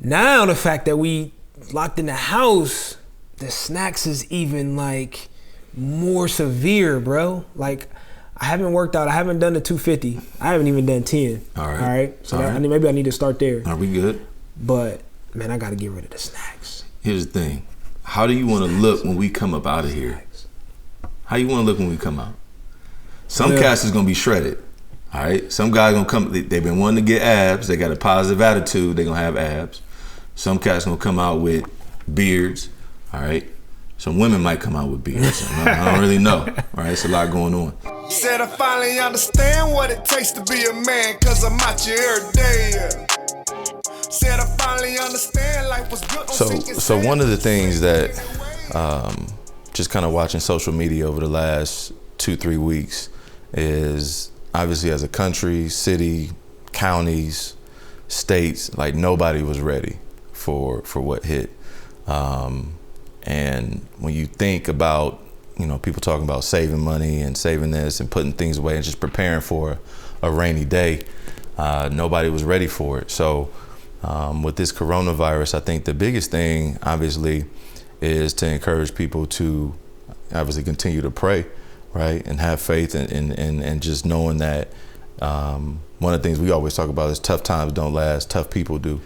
Now the fact that we locked in the house, the snacks is even like more severe, bro. Like I haven't worked out. I haven't done the 250. I haven't even done 10. All right. All right. So maybe I need to start there. Are we good? But man, I got to get rid of the snacks. Here's the thing. How do you want to look when we come up out of here? How you want to look when we come out? Some cats is going to be shredded. All right. Some guys going to come. They've been wanting to get abs. They got a positive attitude. They're going to have abs. Some cats going to come out with beards. All right. Some women might come out with beards. I don't really know. All right. It's a lot going on. Said I finally understand what it takes to be a man, cause I'm out here every day. Said I finally understand life was good. So one of the things that just kind of watching social media over the last 2-3 weeks is obviously as a country, city, counties, states, like nobody was ready for what hit. And when you think about, you know, people talking about saving money and saving this and putting things away and just preparing for a rainy day, nobody was ready for it. So with this coronavirus, I think the biggest thing, obviously, is to encourage people to obviously continue to pray, right, and have faith and just knowing that one of the things we always talk about is tough times don't last, tough people do.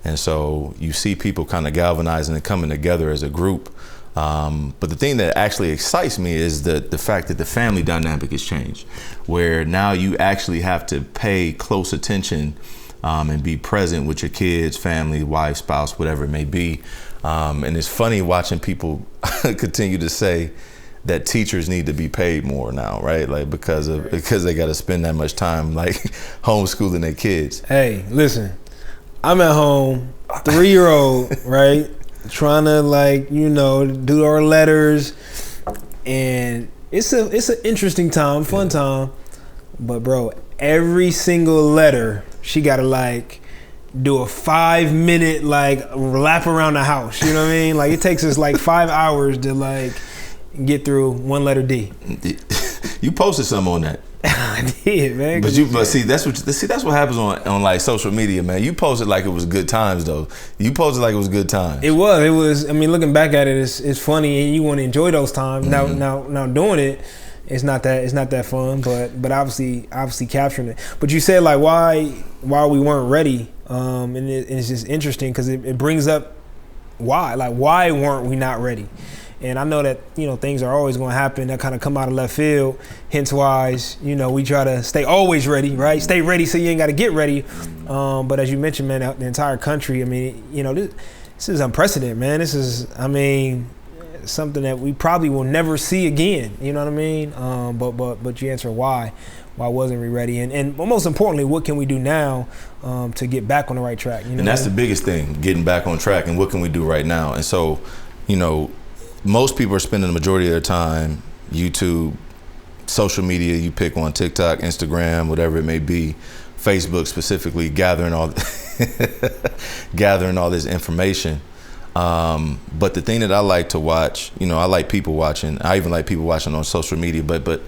And so you see people kind of galvanizing and coming together as a group. But the thing that actually excites me is the fact that the family dynamic has changed, where now you actually have to pay close attention and be present with your kids, family, wife, spouse, whatever it may be. And it's funny watching people continue to say that teachers need to be paid more now, right? Like because they got to spend that much time like homeschooling their kids. Hey, listen, I'm at home, 3-year-old, right? Trying to like, you know, do our letters, and it's an interesting time, fun time. But bro, every single letter she gotta like do a 5-minute like lap around the house. You know what I mean? Like it takes us like 5 hours to like get through one letter D. You posted something on that. I did, man. But see that's what happens on like social media, man. You posted like it was good times though. You posted like it was good times. It was. I mean, looking back at it, it's funny, and you want to enjoy those times. Mm-hmm. Now doing it, it's not that fun. But obviously capturing it. But you said like why we weren't ready, and it's just interesting because it brings up why weren't we not ready. And I know that, you know, things are always going to happen that kind of come out of left field. Hence why, you know, we try to stay always ready, right? Stay ready so you ain't got to get ready. But as you mentioned, man, the entire country, I mean, you know, this is unprecedented, man. This is, I mean, something that we probably will never see again. You know what I mean? But you answer why wasn't we ready? And most importantly, what can we do now to get back on the right track? You know, and that's the biggest thing, getting back on track. And what can we do right now? And so, you know, most people are spending the majority of their time YouTube, social media, you pick one, TikTok, Instagram, whatever it may be, Facebook specifically, gathering all this information. But the thing that I like to watch, you know, I like people watching. I even like people watching on social media. But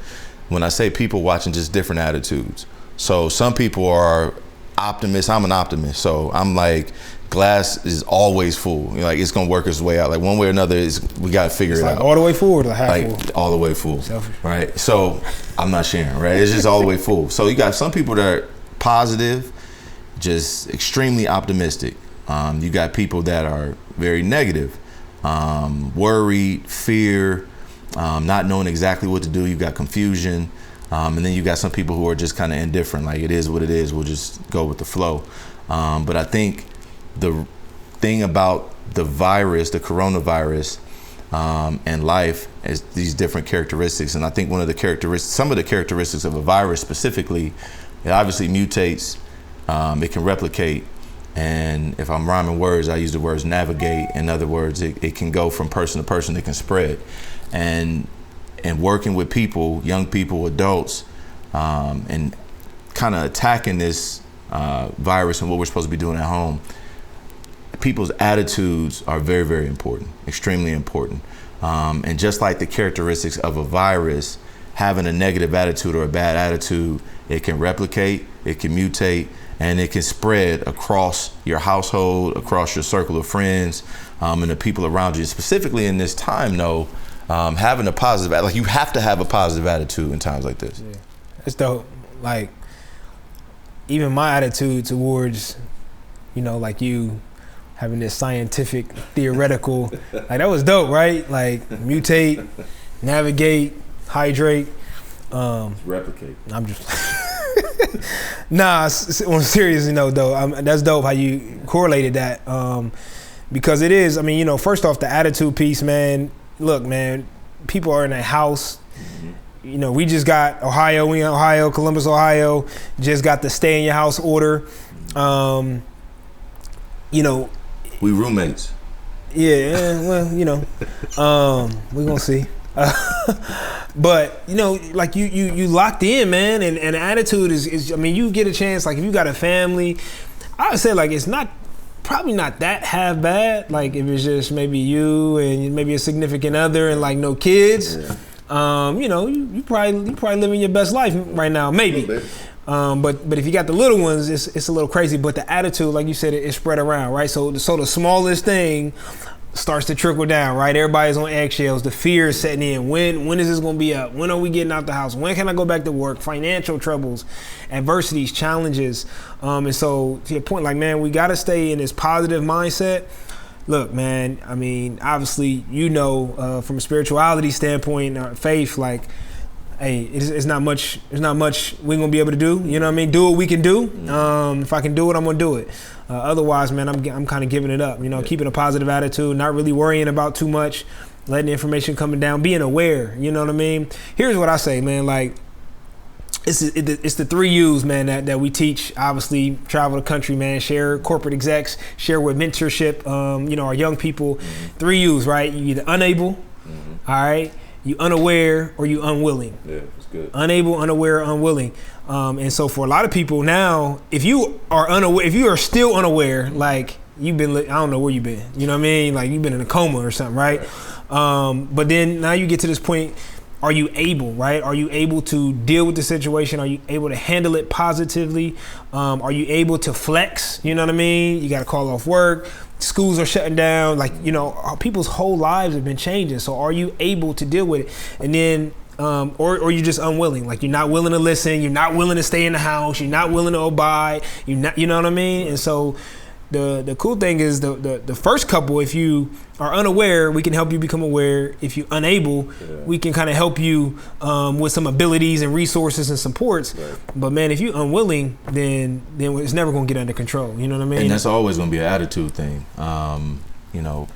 when I say people watching, just different attitudes. So some people are optimists. I'm an optimist. So I'm like, glass is always full. You know, like it's gonna work its way out. Like one way or another, we gotta figure it like out. All the way full or half like, full? All the way full. Selfish. Right. So I'm not sharing. Right. It's just all the way full. So you got some people that are positive, just extremely optimistic. You got people that are very negative, worried, fear, not knowing exactly what to do. You got confusion. And then you got some people who are just kind of indifferent. Like it is what it is. We'll just go with the flow. But I think the thing about the virus, the coronavirus, and life is these different characteristics. And I think some of the characteristics of a virus specifically, it obviously mutates, it can replicate. And if I'm rhyming words, I use the words navigate. In other words, it can go from person to person, it can spread. And working with people, young people, adults, and kind of attacking this virus and what we're supposed to be doing at home, people's attitudes are very, very important, extremely important. And just like the characteristics of a virus, having a negative attitude or a bad attitude, it can replicate, it can mutate, and it can spread across your household, across your circle of friends, and the people around you. Specifically in this time, though, having a positive, like you have to have a positive attitude in times like this. Yeah. It's dope. Like, even my attitude towards, you know, like you having this scientific, theoretical, like that was dope, right? Like mutate, navigate, hydrate. Replicate. I'm just nah. On a serious note, though, that's dope how you correlated that, because it is. I mean, you know, first off, the attitude piece, man. Look, man, people are in a house. You know, we just got Ohio. We in Ohio, Columbus, Ohio. Just got the stay in your house order. You know, we roommates. Yeah, well, you know, we're gonna see. But you know, like you locked in, man, and the attitude is I mean, you get a chance, like if you got a family, I would say like it's probably not that half bad. Like if it's just maybe you and maybe a significant other and like no kids, you know, you probably living your best life right now, maybe. But if you got the little ones, it's a little crazy. But the attitude, like you said, it spread around, right? So the smallest thing starts to trickle down, right? Everybody's on eggshells. The fear is setting in. When is this going to be up? When are we getting out the house? When can I go back to work? Financial troubles, adversities, challenges. And so to your point, like, man, we got to stay in this positive mindset. Look, man, I mean, obviously, you know, from a spirituality standpoint, faith, like, hey, it's not much we're gonna be able to do. You know what I mean? Do what we can do. If I can do it, I'm gonna do it. Otherwise, man, I'm kind of giving it up. You know, keeping a positive attitude, not really worrying about too much, letting the information coming down, being aware. You know what I mean? Here's what I say, man. Like, it's the 3 U's, man, that we teach. Obviously, travel the country, man. Share corporate execs, share with mentorship. You know, our young people. 3 U's, right? You either unable, all right. You unaware or you unwilling. Yeah, that's good. Unable, unaware, unwilling. And so for a lot of people now, if you are unaware, if you are still unaware, like you've been, I don't know where you've been. You know what I mean? Like you've been in a coma or something, right? But then now you get to this point, are you able, right? Are you able to deal with the situation? Are you able to handle it positively? Are you able to flex? You know what I mean? You got to call off work. Schools are shutting down. Like, you know, people's whole lives have been changing. So are you able to deal with it? And then, or you're just unwilling. Like you're not willing to listen. You're not willing to stay in the house. You're not willing to abide. You know what I mean? And so the cool thing is the first couple, if you are unaware, we can help you become aware. If you're unable, we can kind of help you with some abilities and resources and supports. Right. But man, if you're unwilling, then it's never going to get under control. You know what I mean? And that's always going to be an attitude thing. You know,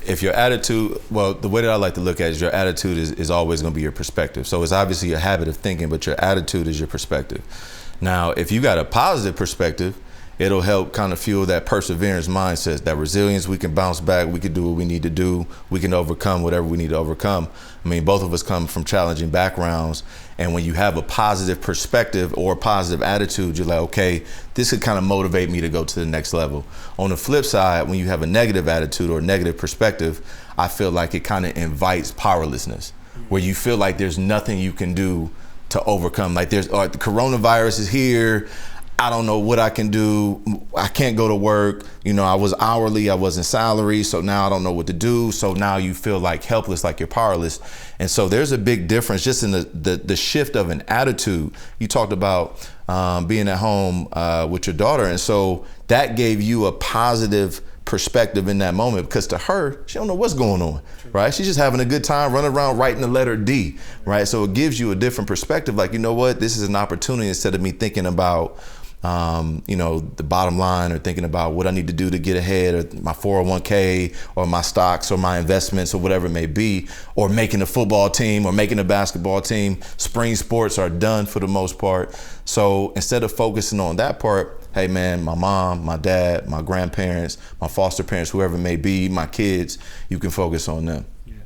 if your attitude, well, the way that I like to look at it is your attitude is always going to be your perspective. So it's obviously a habit of thinking, but your attitude is your perspective. Now, if you got a positive perspective, it'll help kind of fuel that perseverance mindset, that resilience. We can bounce back. We can do what we need to do. We can overcome whatever we need to overcome. I mean, both of us come from challenging backgrounds. And when you have a positive perspective or a positive attitude, you're like, okay, this could kind of motivate me to go to the next level. On the flip side, when you have a negative attitude or a negative perspective, I feel like it kind of invites powerlessness, where you feel like there's nothing you can do to overcome. Like the coronavirus is here. I don't know what I can do. I can't go to work. You know, I was hourly, I wasn't salary, so now I don't know what to do. So now you feel like helpless, like you're powerless. And so there's a big difference just in the shift of an attitude. You talked about being at home with your daughter. And so that gave you a positive perspective in that moment, because to her, she don't know what's going on, right? She's just having a good time running around writing the letter D, right? So it gives you a different perspective. Like, you know what, this is an opportunity, instead of me thinking about you know, the bottom line, or thinking about what I need to do to get ahead, or my 401k or my stocks or my investments or whatever it may be, or making a football team or making a basketball team. Spring sports are done for the most part. So instead of focusing on that part, hey man, my mom, my dad, my grandparents, my foster parents, whoever it may be, my kids, you can focus on them. Yeah.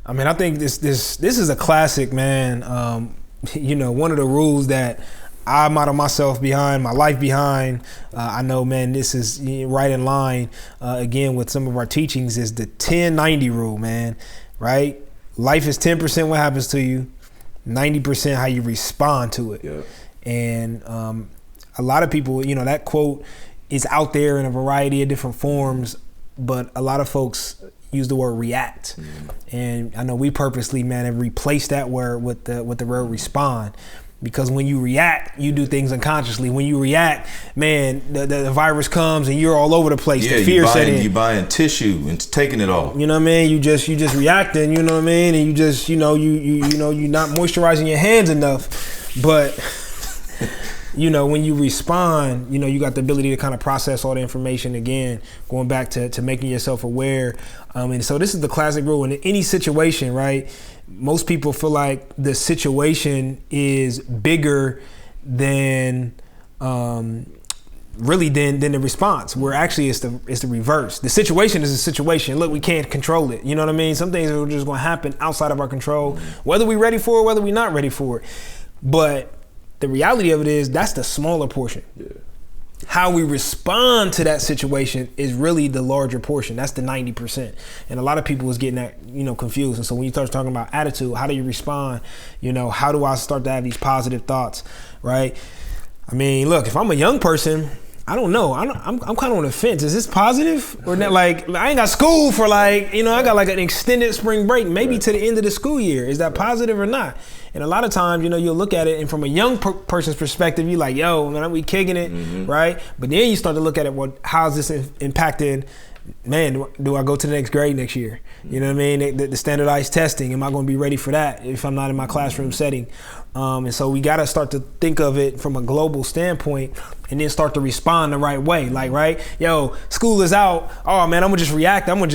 I mean, I think this is a classic, man. You know, one of the rules that I model myself behind, my life behind. I know, man, this is right in line, again, with some of our teachings, is the 10-90 rule, man, right? Life is 10% what happens to you, 90% how you respond to it. Yeah. And a lot of people, you know, that quote is out there in a variety of different forms, but a lot of folks use the word react. And I know we purposely, man, have replaced that word with the word respond. Because when you react, you do things unconsciously. When you react, man, the virus comes and you're all over the place. Yeah, the fear set in. You buying tissue and taking it all. You know what I mean? You just reacting. You know what I mean? And you just, you know, you're not moisturizing your hands enough. But you know, when you respond, you know, you got the ability to kind of process all the information again, going back to making yourself aware. And so this is the classic rule in any situation, right? Most people feel like the situation is bigger than really than the response, where actually it's the reverse. The situation is a situation. Look, we can't control it. You know what I mean? Some things are just going to happen outside of our control, whether we're ready for it, whether we're not ready for it. But the reality of it is that's the smaller portion. Yeah. How we respond to that situation is really the larger portion. That's the 90%. And a lot of people is getting that, you know, confused. And so when you start talking about attitude, how do you respond? You know, how do I start to have these positive thoughts, right? I mean, look, if I'm a young person, I don't know. I'm kind of on the fence. Is this positive or not? Like, I ain't got school for like, you know, I got like an extended spring break, maybe to the end of the school year. Is that positive or not? And a lot of times, you know, you'll look at it and from a young person's perspective, you're like, yo, man, we kicking it, right? But then you start to look at it, well, how's this impacting, man, do I go to the next grade next year? You know what I mean? The standardized testing, am I going to be ready for that if I'm not in my classroom setting? And so we got to start to think of it from a global standpoint and then start to respond the right way. Like, right, yo, school is out. Oh man, I'm gonna just react. I'm gonna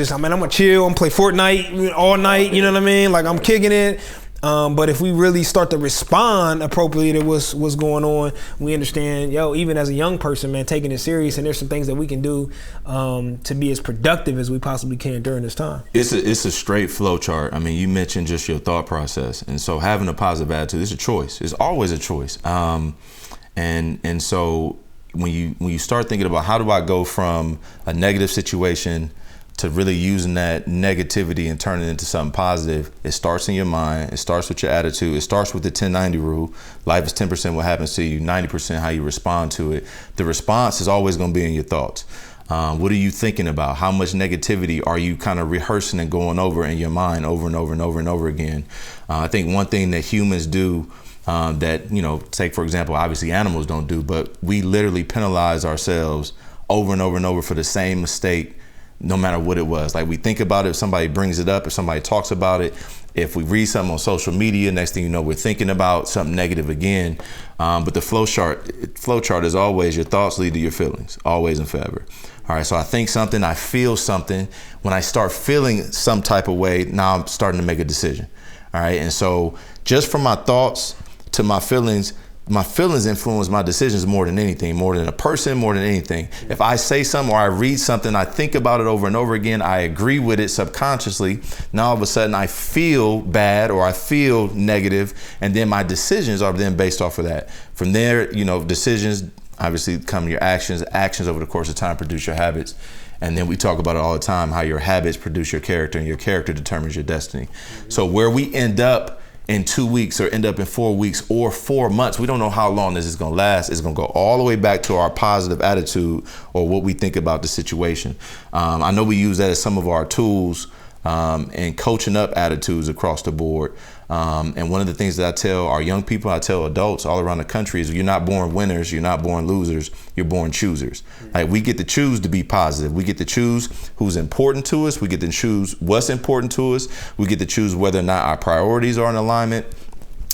chill. I'm gonna play Fortnite all night. You know what I mean? Like I'm kicking it. But if we really start to respond appropriately to what's going on, we understand, yo, even as a young person, man, taking it serious, and there's some things that we can do to be as productive as we possibly can during this time. It's a straight flow chart. I mean, you mentioned just your thought process, and so having a positive attitude is a choice. It's always a choice. And so when you start thinking about how do I go from a negative situation to really using that negativity and turning it into something positive, it starts in your mind. It starts with your attitude. It starts with the 10-90 rule. Life is 10% what happens to you, 90% how you respond to it. The response is always going to be in your thoughts. What are you thinking about? How much negativity are you kind of rehearsing and going over in your mind over and over and over and over again? I think one thing that humans do that, you know, take for example, obviously animals don't do, but we literally penalize ourselves over and over and over for the same mistake, no matter what it was. Like we think about it, if somebody brings it up, if somebody talks about it, if we read something on social media, next thing you know, we're thinking about something negative again. But the flow chart is always your thoughts lead to your feelings, always and forever. All right, so I think something, I feel something. When I start feeling some type of way, now I'm starting to make a decision. All right, and so just from my thoughts to my feelings influence my decisions more than anything, more than a person, more than anything. If I say something or I read something, I think about it over and over again, I agree with it subconsciously, now all of a sudden I feel bad or I feel negative, and then my decisions are then based off of that. From there, you know, decisions obviously come your actions. Actions over the course of time produce your habits. And then we talk about it all the time, how your habits produce your character and your character determines your destiny. So where we end up in 2 weeks or end up in 4 weeks or 4 months, we don't know how long this is going to last. It's going to go all the way back to our positive attitude or what we think about the situation. I know we use that as some of our tools and coaching up attitudes across the board. And one of the things that I tell our young people, I tell adults all around the country is you're not born winners, you're not born losers, you're born choosers. Like we get to choose to be positive. We get to choose who's important to us. We get to choose what's important to us. We get to choose whether or not our priorities are in alignment.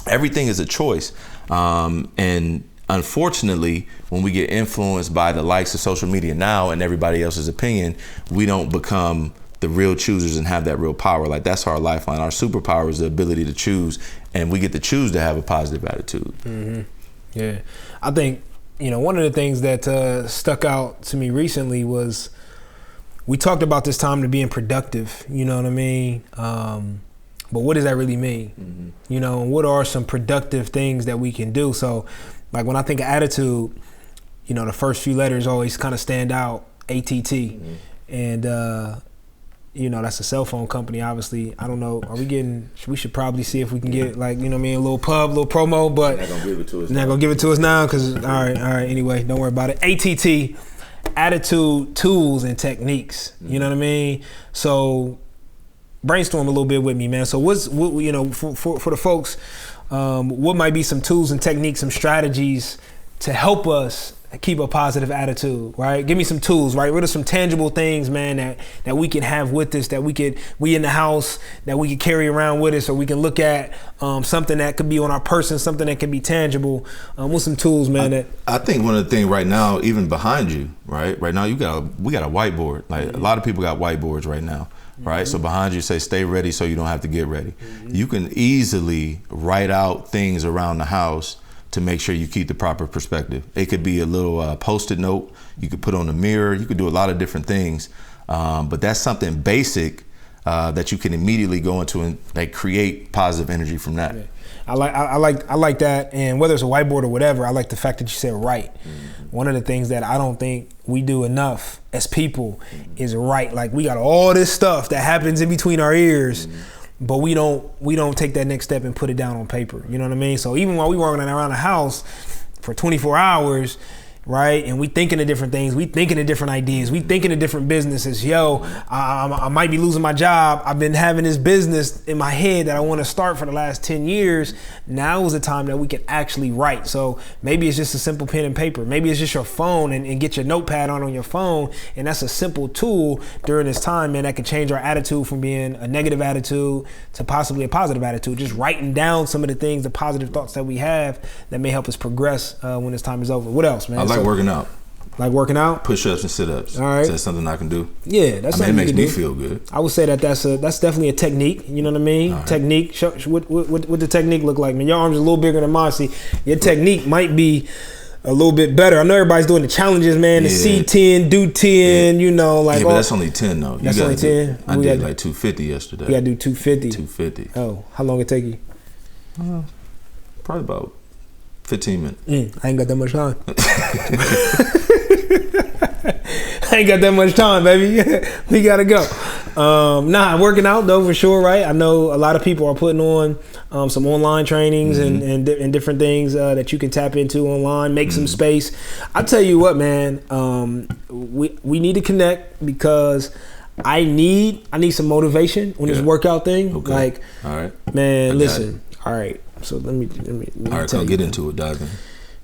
Everything is a choice. And unfortunately, when we get influenced by the likes of social media now and everybody else's opinion, we don't become the real choosers and have that real power. Like that's our lifeline. Our superpower is the ability to choose, and we get to choose to have a positive attitude. Mm-hmm. Yeah, I think, you know, one of the things that stuck out to me recently was we talked about this time to being productive. You know what I mean? But what does that really mean? Mm-hmm. You know, what are some productive things that we can do? So, like when I think of attitude, you know, the first few letters always kind of stand out, ATT, mm-hmm. and you know, that's a cell phone company, obviously. I don't know. Are we getting, we should probably see if we can get, like, you know what I mean, a little pub, a little promo, but Not gonna give it to us. not gonna give it to us now, because, all right, anyway, don't worry about it. ATT, attitude, tools, and techniques. You know what I mean? So brainstorm a little bit with me, man. So what you know, for the folks, what might be some tools and techniques, some strategies to help us keep a positive attitude, right? Give me some tools, right? What are some tangible things, man, that we can have with us, that we in the house, that we can carry around with us, or we can look at something that could be on our person, something that can be tangible. What's some tools, man? I think one of the things right now, even behind you, right? Right now, we got a whiteboard. Like a lot of people got whiteboards right now, right? So behind you say, stay ready so you don't have to get ready. You can easily write out things around the house to make sure you keep the proper perspective. It could be a little Post-it note you could put on the mirror. You could do a lot of different things, but that's something basic that you can immediately go into and like create positive energy from that. Yeah. I like that, and whether it's a whiteboard or whatever, I like the fact that you said write. One of the things that I don't think we do enough as people is write. Like, we got all this stuff that happens in between our ears. But we don't take that next step and put it down on paper. You know what I mean? So even while we working around the house for 24 hours, right? And we thinking of different things. We thinking of different ideas. We thinking of different businesses. Yo, I might be losing my job. I've been having this business in my head that I want to start for the last 10 years. Now is the time that we can actually write. So maybe it's just a simple pen and paper. Maybe it's just your phone and get your notepad on your phone. And that's a simple tool during this time, man, that can change our attitude from being a negative attitude to possibly a positive attitude. Just writing down some of the things, the positive thoughts that we have that may help us progress when this time is over. What else, man? I like working out. Like working out? Push-ups and sit-ups. All right. Is that something I can do? Yeah, that's something it makes you me can do. feel good. I would say that's definitely a technique. You know what I mean? Right. Technique. What the technique look like, man? Your arms are a little bigger than mine. See, your technique might be a little bit better. I know everybody's doing the challenges, man. The C10, do 10. You know, like. Yeah, but that's only 10 though. That's only 10. I did like 250 yesterday. You gotta do 250. 250. Oh, how long it take you? Probably about 15 minutes. I ain't got that much time. I ain't got that much time, baby. We gotta go. Working out though for sure, right? I know a lot of people are putting on some online trainings and different things that you can tap into online. Make some space. I tell you what, man. We need to connect because I need some motivation on this workout thing. Okay. Like, all right, man. Listen. All right. So let me all right, tell you. Get into it, dive in.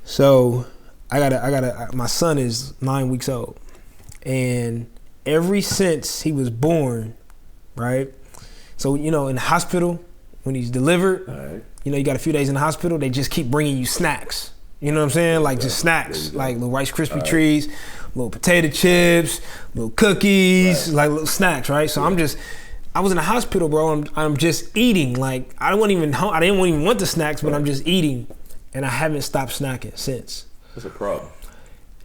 So I gotta. My son is 9 weeks old, and ever since he was born, right? So you know, in the hospital when he's delivered, you know, you got a few days in the hospital. They just keep bringing you snacks. You know what I'm saying? Like just snacks, like little Rice Krispie treats, little potato chips, little cookies, like little snacks, right? So I was in the hospital, bro. I'm just eating. Like I didn't even want the snacks, but I'm just eating, and I haven't stopped snacking since. That's a problem.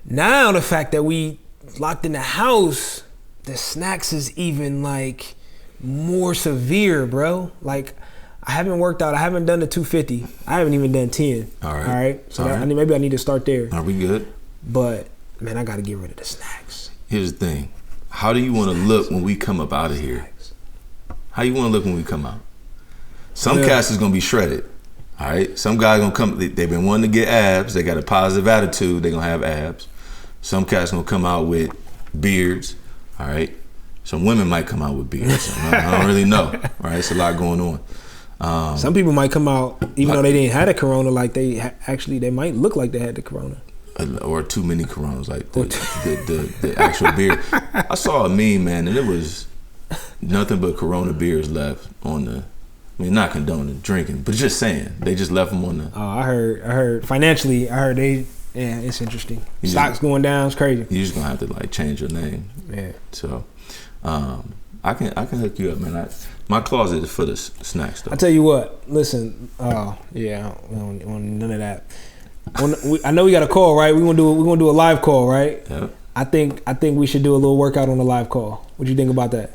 Now the fact that we locked in the house, the snacks is even like more severe, bro. Like I haven't worked out. I haven't done the 250. I haven't even done 10. All right. All right. So maybe I need to start there. Are we good? But man, I got to get rid of the snacks. Here's the thing. How do you want to look when we come up out of here? How you want to look when we come out? Some cats is going to be shredded. All right. Some guys going to come. They've been wanting to get abs. They got a positive attitude. They're going to have abs. Some cats going to come out with beards. All right. Some women might come out with beards. I don't really know. All right. It's a lot going on. Some people might come out, even though they didn't have the corona, like they might look like they had the corona. Or too many coronas, like the actual beard. I saw a meme, man, and it was nothing but Corona beers left on the. I mean, not condoning drinking, but just saying they just left them on the. Oh, I heard. Financially, I heard they. Yeah, it's interesting. Stocks going down. It's crazy. You're just gonna have to like change your name. Yeah. So, I can hook you up, man. My closet is full of snacks, though. I tell you what. Listen. Oh yeah, we don't want none of that. I know we got a call, right? We're gonna do a live call, right? Yeah. I think we should do a little workout on the live call. What do you think about that?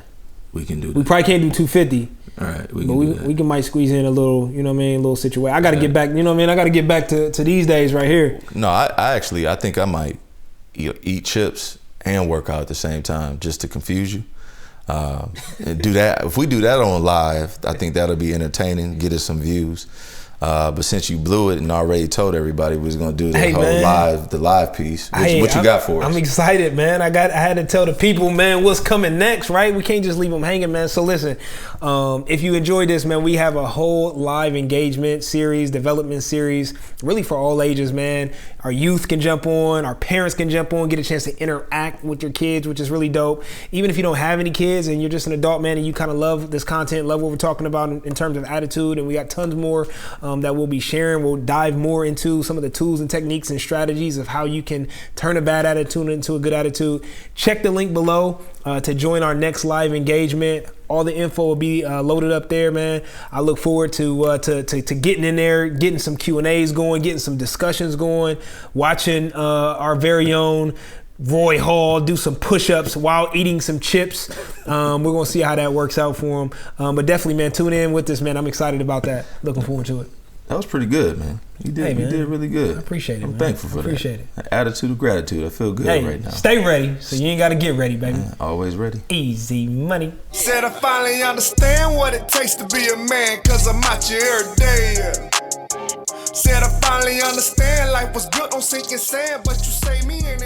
We can do that. We probably can't do 250. All right, we can might squeeze in a little, you know what I mean, a little situation. I got to get back, you know what I mean? I got to get back to these days right here. No, I think I might eat chips and work out at the same time just to confuse you. And do that. If we do that on live, I think that'll be entertaining, get us some views. But since you blew it and already told everybody we was gonna do the whole live piece, what you got for us? I'm excited, man. I had to tell the people, man, what's coming next, right? We can't just leave them hanging, man. So listen, if you enjoyed this, man, we have a whole live engagement series, development series, really for all ages, man. Our youth can jump on, our parents can jump on, get a chance to interact with your kids, which is really dope. Even if you don't have any kids and you're just an adult, man, and you kind of love this content, love what we're talking about in terms of attitude, and we got tons more that we'll be sharing. We'll dive more into some of the tools and techniques and strategies of how you can turn a bad attitude into a good attitude. Check the link below to join our next live engagement. All the info will be loaded up there, man. I look forward to getting in there, getting some Q&As going, getting some discussions going, watching our very own Roy Hall do some push-ups while eating some chips. We're gonna see how that works out for him. But definitely, man, tune in with this, man. I'm excited about that. Looking forward to it. That was pretty good, man. You did really good. I appreciate it, I'm man. thankful for appreciate that. Attitude of gratitude. I feel good right now. Stay ready, so you ain't gotta get ready, baby. Always ready. Easy money. Said I finally understand what it takes to be a man, cause I'm out here every day. Said I finally understand life was built on sinking sand, but you say me ain't